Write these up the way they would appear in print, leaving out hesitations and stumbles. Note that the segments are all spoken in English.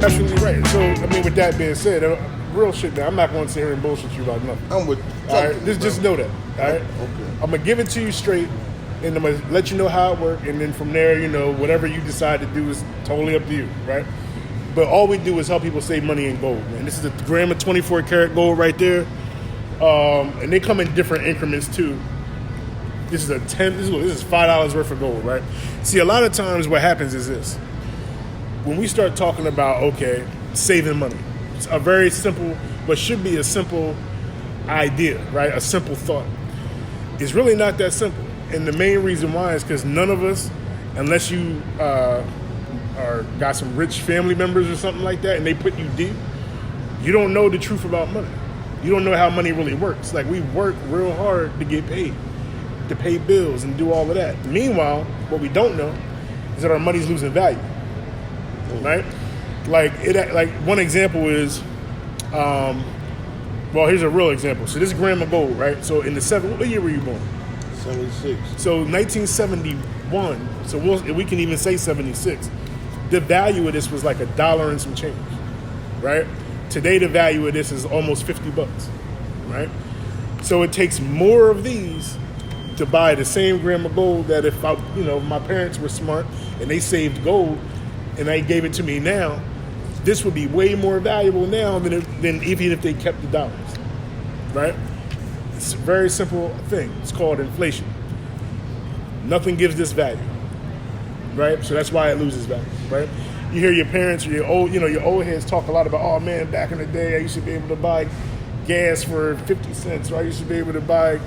absolutely right. So, I mean, with that being said, real shit, man, I'm not going to sit here and bullshit you about nothing. I'm with all right? Just know that, all right? Okay. I'm going to give it to you straight, and I'm going to let you know how it works, and then from there, you know, whatever you decide to do is totally up to you, right? But all we do is help people save money in gold, man. This is a gram of 24 karat gold right there, and they come in different increments, too. This is this is $5 worth of gold, right? See, a lot of times what happens is this. When we start talking about, okay, saving money, it's a very simple, but should be a simple idea, right? A simple thought. It's really not that simple. And the main reason why is because none of us, unless you got some rich family members or something like that, and they put you deep, you don't know the truth about money. You don't know how money really works. Like, we work real hard to get paid, to pay bills and do all of that. Meanwhile, what we don't know is that our money's losing value. Right, like one example is, well, here's a real example. So this gram of gold, right? So in what year were you born? 76. So 1971. So we can even say 76. The value of this was like $1 and some change, right? Today the value of this is almost $50, right? So it takes more of these to buy the same gram of gold that if my parents were smart and they saved gold, and they gave it to me now, this would be way more valuable now than even if they kept the dollars, right? It's a very simple thing. It's called inflation. Nothing gives this value, right? So that's why it loses value, right? You hear your parents or your old heads talk a lot about, oh man, back in the day, I used to be able to buy gas for 50 cents, or I used to be able to buy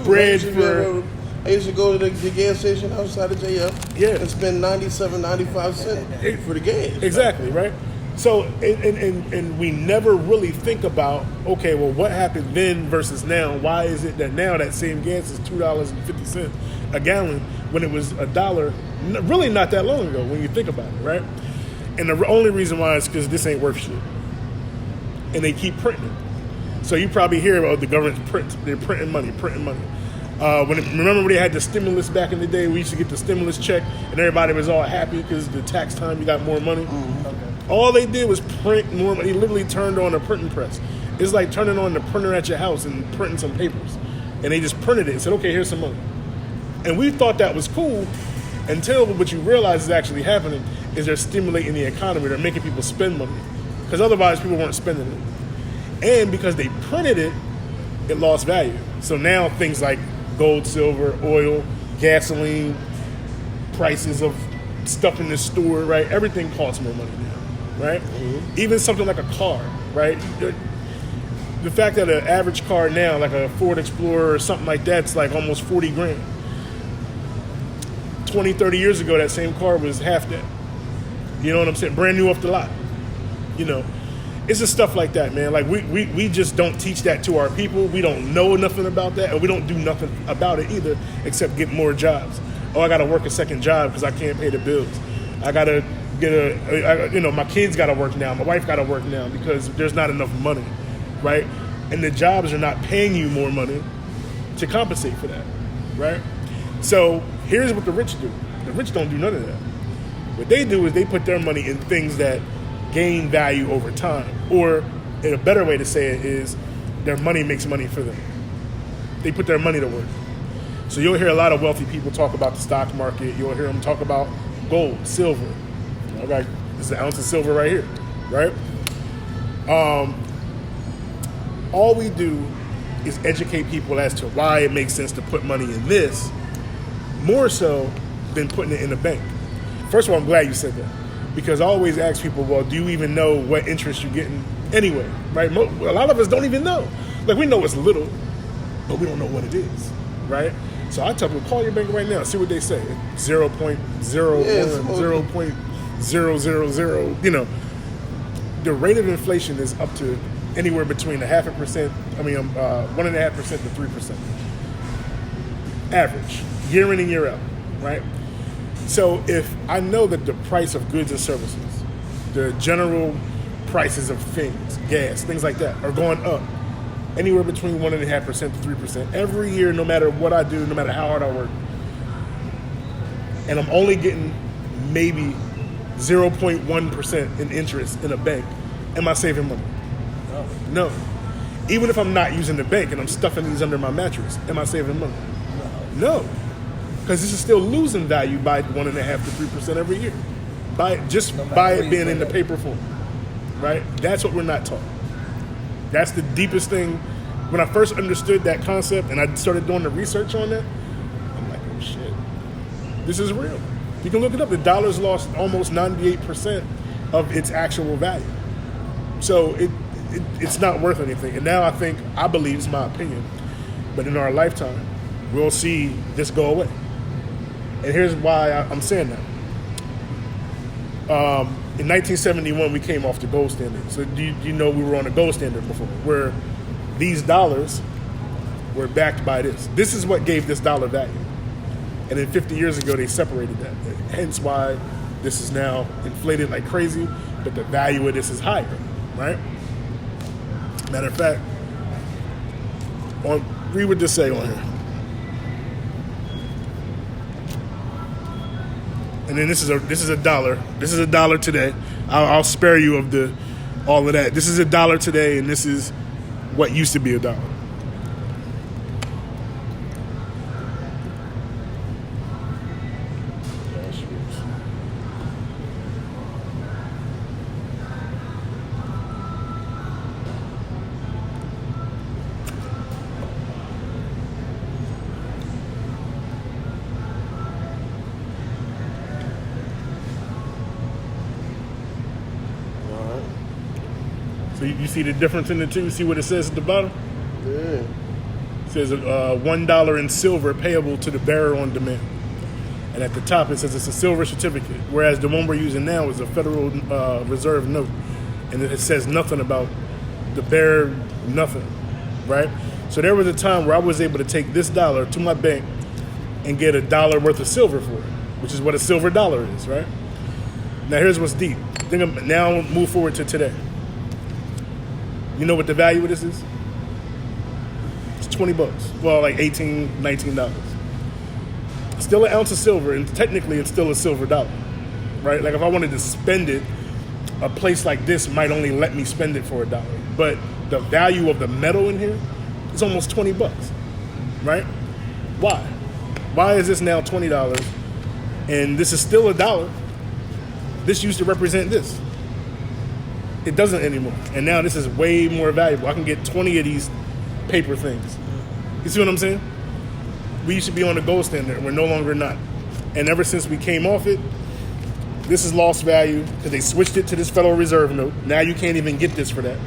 bread for... I used to go to the gas station outside of JF and spend 97, 95 cents for the gas. Exactly, right? So, and we never really think about, okay, well, what happened then versus now? Why is it that now that same gas is $2.50 a gallon when it was $1 really not that long ago when you think about it, right? And the only reason why is because this ain't worth shit. And they keep printing it. So you probably hear about the government's they're printing money. Remember when they had the stimulus back in the day? We used to get the stimulus check, and everybody was all happy because the tax time you got more money. Mm-hmm. Okay. All they did was print more money. They literally turned on a printing press. It's like turning on the printer at your house and printing some papers. And they just printed it and said, okay, here's some money. And we thought that was cool until what you realize is actually happening is they're stimulating the economy. They're making people spend money because otherwise people weren't spending it. And because they printed it, it lost value. So now things like gold, silver, oil, gasoline, prices of stuff in the store, right? Everything costs more money now, right? Mm-hmm. Even something like a car, right? The fact that an average car now, like a Ford Explorer or something like that's like almost 40 grand. 20, 30 years ago, that same car was half that. You know what I'm saying? Brand new off the lot. You know, it's just stuff like that, man. Like we just don't teach that to our people. We don't know nothing about that, and we don't do nothing about it either, except get more jobs. Oh, I got to work a second job because I can't pay the bills. I got to get my kids got to work now. My wife got to work now because there's not enough money, right? And the jobs are not paying you more money to compensate for that, right? So here's what the rich do. The rich don't do none of that. What they do is they put their money in things that gain value over time. Or a better way to say it is their money makes money for them. They put their money to work. So you'll hear a lot of wealthy people talk about the stock market. You'll hear them talk about gold, silver. I got this is an ounce of silver right here, right? All we do is educate people as to why it makes sense to put money in this, more so than putting it in the bank. First of all, I'm glad you said that, because I always ask people, well, do you even know what interest you're getting anyway, right? A lot of us don't even know. Like, we know it's little, but we don't know what it is, right? So I tell people, call your bank right now, see what they say. 0.01, 0.000, you know. The rate of inflation is up to anywhere between 1.5% to 3%. Average, year in and year out, right? So if I know that the price of goods and services, the general prices of things, gas, things like that, are going up anywhere between 1.5% to 3% every year, no matter what I do, no matter how hard I work, and I'm only getting maybe 0.1% in interest in a bank, am I saving money? No. Even if I'm not using the bank and I'm stuffing these under my mattress, am I saving money? No. Because this is still losing value by 1.5% to 3% every year. By it being in the paper form. Right? That's what we're not taught. That's the deepest thing. When I first understood that concept and I started doing the research on that, I'm like, oh shit. This is real. You can look it up. The dollar's lost almost 98% of its actual value. So it's not worth anything. And now I believe, it's my opinion, but in our lifetime, we'll see this go away. And here's why I'm saying that. In 1971, we came off the gold standard. So do you know we were on a gold standard before, where these dollars were backed by this. This is what gave this dollar value. And then 50 years ago, they separated that. Hence why this is now inflated like crazy, but the value of this is higher, right? Matter of fact, read what this say on here. And then this is a dollar. This is a dollar today. I'll spare you of all of that. This is a dollar today, and this is what used to be a dollar. So you see the difference in the two? You see what it says at the bottom? Yeah. It says $1 in silver payable to the bearer on demand. And at the top it says it's a silver certificate, whereas the one we're using now is a Federal Reserve note. And it says nothing about the bearer, nothing, right? So there was a time where I was able to take this dollar to my bank and get $1 worth of silver for it, which is what a silver dollar is, right? Now here's what's deep. Now move forward to today. You know what the value of this is? It's $20. Well, like $18, $19. Still an ounce of silver, and technically it's still a silver dollar, right? Like if I wanted to spend it, a place like this might only let me spend it for $1. But the value of the metal in here is almost $20, right? Why? Why is this now $20 and this is still $1? This used to represent this. It doesn't anymore. And now this is way more valuable. I can get 20 of these paper things. You see what I'm saying? We used to be on the gold standard. We're no longer not. And ever since we came off it, this has lost value because they switched it to this Federal Reserve note. Now you can't even get this for that.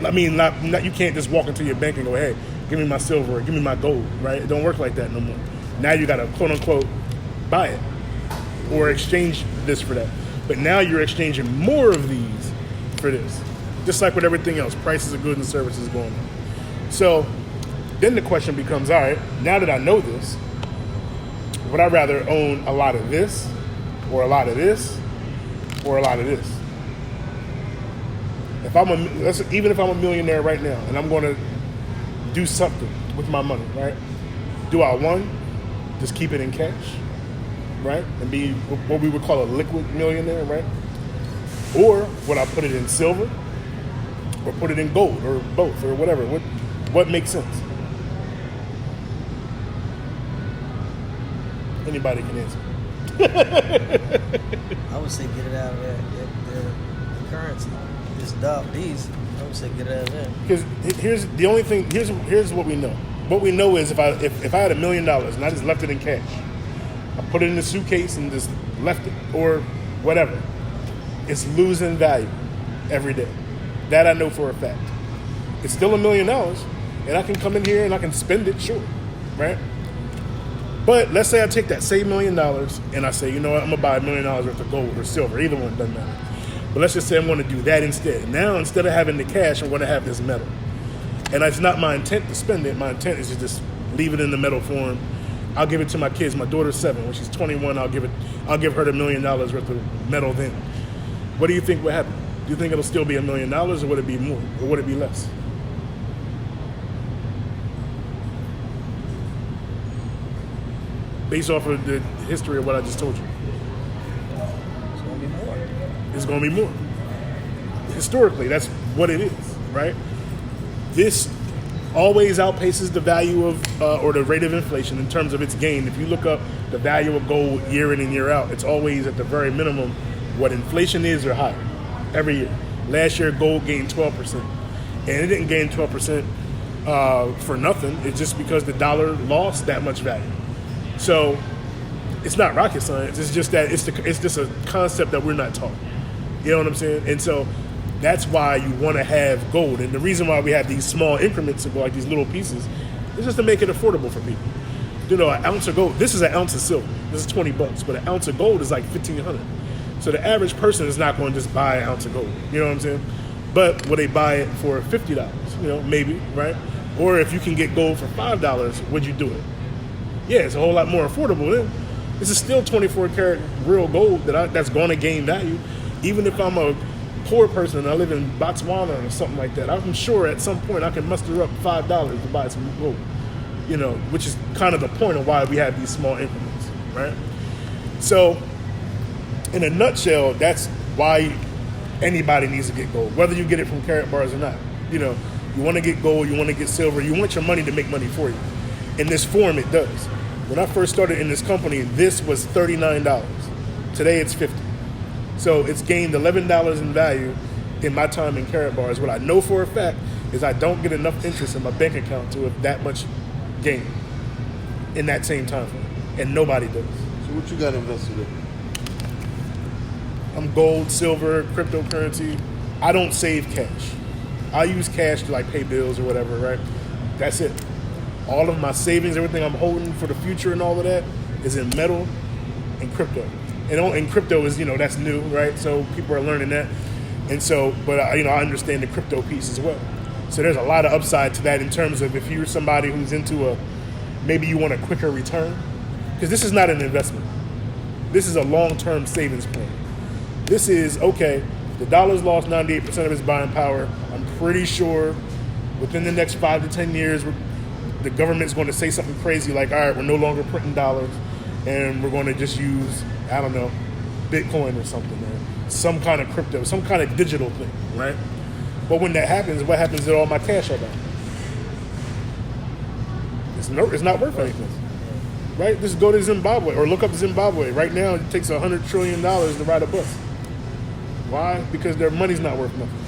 I mean, you can't just walk into your bank and go, hey, give me my silver or give me my gold, right? It don't work like that no more. Now you got to, quote unquote, buy it or exchange this for that. But now you're exchanging more of these for this. Just like with everything else, prices of goods and services going up. So then the question becomes, all right, now that I know this, would I rather own a lot of this or a lot of this or a lot of this? Even if I'm a millionaire right now and I'm going to do something with my money, right? Do I, one, just keep it in cash, right? And be what we would call a liquid millionaire, right? Or would I put it in silver or put it in gold or both or whatever? What makes sense? Anybody can answer. I would say get it out of the currency. These, I would say get it out of there. Because here's the only thing. Here's what we know. What we know is if I had $1 million and I just left it in cash, I put it in a suitcase and just left it or whatever, it's losing value every day. That I know for a fact. It's still $1 million, and I can come in here and I can spend it, sure, right? But let's say I take that same $1 million and I say, you know what, I'm gonna buy $1 million worth of gold or silver, either one, doesn't matter. But let's just say I'm gonna do that instead. Now, instead of having the cash, I'm gonna have this metal. And it's not my intent to spend it. My intent is to just leave it in the metal form. I'll give it to my kids. My daughter's 7. When she's 21, I'll give her the $1 million worth of metal then. What do you think will happen? Do you think it'll still be $1 million, or would it be more, or would it be less? Based off of the history of what I just told you. It's gonna be more. it's going to be more. Historically, that's what it is, right? This always outpaces the value of, or the rate of inflation in terms of its gain. If you look up the value of gold year in and year out, it's always at the very minimum what inflation is or higher every year. Last year, gold gained 12%. And it didn't gain 12% for nothing. It's just because the dollar lost that much value. So it's not rocket science. It's just that it's just a concept that we're not taught. You know what I'm saying? And so that's why you want to have gold. And the reason why we have these small increments of like these little pieces is just to make it affordable for people. You know, an ounce of gold, this is an ounce of silver. This is $20, but an ounce of gold is like $1,500. So the average person is not going to just buy an ounce of gold. You know what I'm saying? But will they buy it for $50? You know, maybe, right? Or if you can get gold for $5, would you do it? Yeah, it's a whole lot more affordable then. This is still 24 karat real gold that's going to gain value. Even if I'm a poor person and I live in Botswana or something like that, I'm sure at some point I can muster up $5 to buy some gold. You know, which is kind of the point of why we have these small increments, right? So, in a nutshell, that's why anybody needs to get gold, whether you get it from Karat bars or not. You know, you want to get gold, you want to get silver, you want your money to make money for you. In this form, it does. When I first started in this company, this was $39. Today, it's $50. So it's gained $11 in value in my time in Karat bars. What I know for a fact is I don't get enough interest in my bank account to have that much gain in that same time frame, and nobody does. So what you got invested in? I'm gold, silver, cryptocurrency. I don't save cash. I use cash to like pay bills or whatever, right? That's it. All of my savings, everything I'm holding for the future and all of that is in metal and crypto. And crypto is, you know, that's new, right? So people are learning that. And so, but you know, I understand the crypto piece as well. So there's a lot of upside to that in terms of if you're somebody who's into maybe you want a quicker return, because this is not an investment. This is a long-term savings plan. This is, okay, the dollar's lost 98% of its buying power. I'm pretty sure within the next 5 to 10 years, the government's going to say something crazy like, all right, we're no longer printing dollars and we're going to just use, I don't know, Bitcoin or something, or some kind of crypto, some kind of digital thing, right? But when that happens, what happens to all my cash I got? It's not worth anything, right? Just go to Zimbabwe or look up Zimbabwe. Right now, it takes $100 trillion to ride a bus. Why? Because their money's not worth nothing.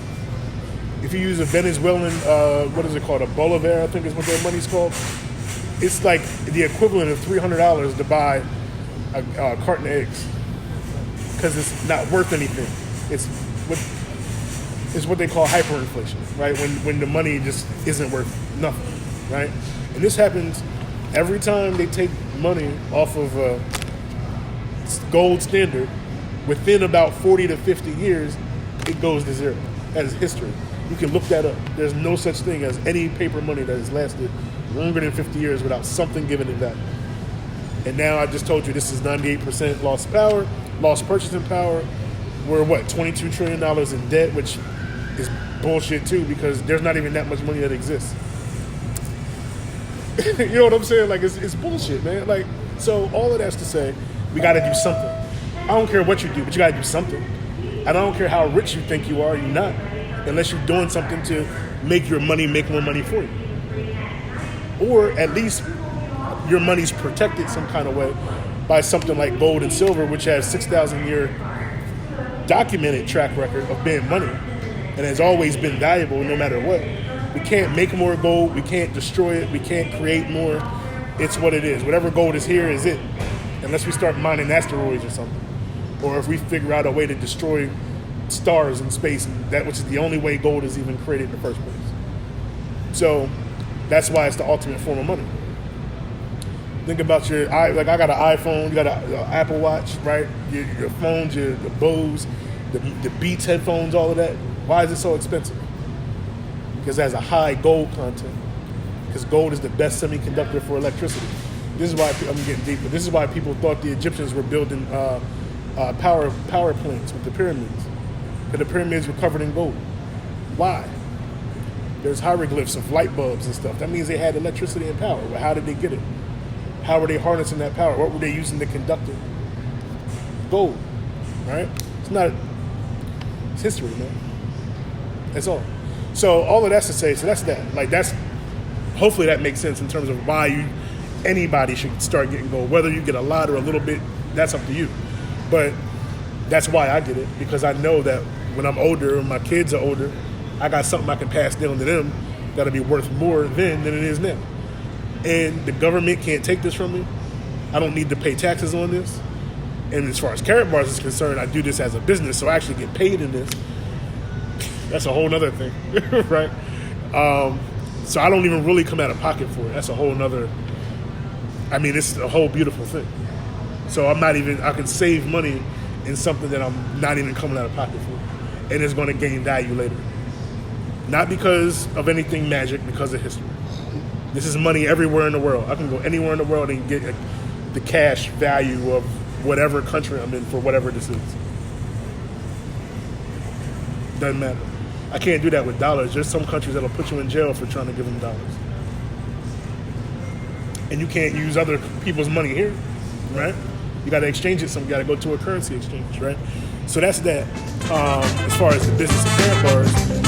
If you use a Venezuelan, what is it called? A bolivar, I think is what their money's called. It's like the equivalent of $300 to buy a carton of eggs because it's not worth anything. It's what they call hyperinflation, right? When the money just isn't worth nothing, right? And this happens every time they take money off of a gold standard. Within about 40 to 50 years, it goes to zero. That is history. You can look that up. There's no such thing as any paper money that has lasted longer than 50 years without something given it value. And now I just told you this is 98% lost power, lost purchasing power. We're $22 trillion in debt, which is bullshit too, because there's not even that much money that exists. You know what I'm saying? Like, it's bullshit, man. Like, so all of that's to say, we got to do something. I don't care what you do, but you got to do something. And I don't care how rich you think you are, you're not, unless you're doing something to make your money make more money for you. Or at least your money's protected some kind of way by something like gold and silver, which has 6,000-year documented track record of being money and has always been valuable no matter what. We can't make more gold. We can't destroy it. We can't create more. It's what it is. Whatever gold is here is it, unless we start mining asteroids or something. Or if we figure out a way to destroy stars in space, which is the only way gold is even created in the first place. So that's why it's the ultimate form of money. Think about I got an iPhone, you got an Apple Watch, right? Your phones, the Bose, the Beats headphones, all of that. Why is it so expensive? Because it has a high gold content. Because gold is the best semiconductor for electricity. This is why I'm getting deep, but this is why people thought the Egyptians were building power plants with the pyramids. And the pyramids were covered in gold. Why? There's hieroglyphs of light bulbs and stuff. That means they had electricity and power. Well, how did they get it? How were they harnessing that power? What were they using to conduct it? Gold, right? It's not It's history, man. That's all. So all of that's to say, so that's that. Like that's, hopefully that makes sense in terms of why anybody should start getting gold. Whether you get a lot or a little bit, that's up to you. But that's why I get it, because I know that when I'm older and my kids are older, I got something I can pass down to them that'll be worth more then than it is now. And the government can't take this from me. I don't need to pay taxes on this. And as far as Carrot Bars is concerned, I do this as a business, so I actually get paid in this. That's a whole nother thing, right? So I don't even really come out of pocket for it. That's a whole nother, I mean, it's a whole beautiful thing. So I can save money in something that I'm not even coming out of pocket for. And it's going to gain value later. Not because of anything magic, because of history. This is money everywhere in the world. I can go anywhere in the world and get the cash value of whatever country I'm in for whatever this is. Doesn't matter. I can't do that with dollars. There's some countries that'll put you in jail for trying to give them dollars. And you can't use other people's money here, right? You got to exchange it. You got to go to a currency exchange, right? So that's that. As far as the business of Carrot Bars,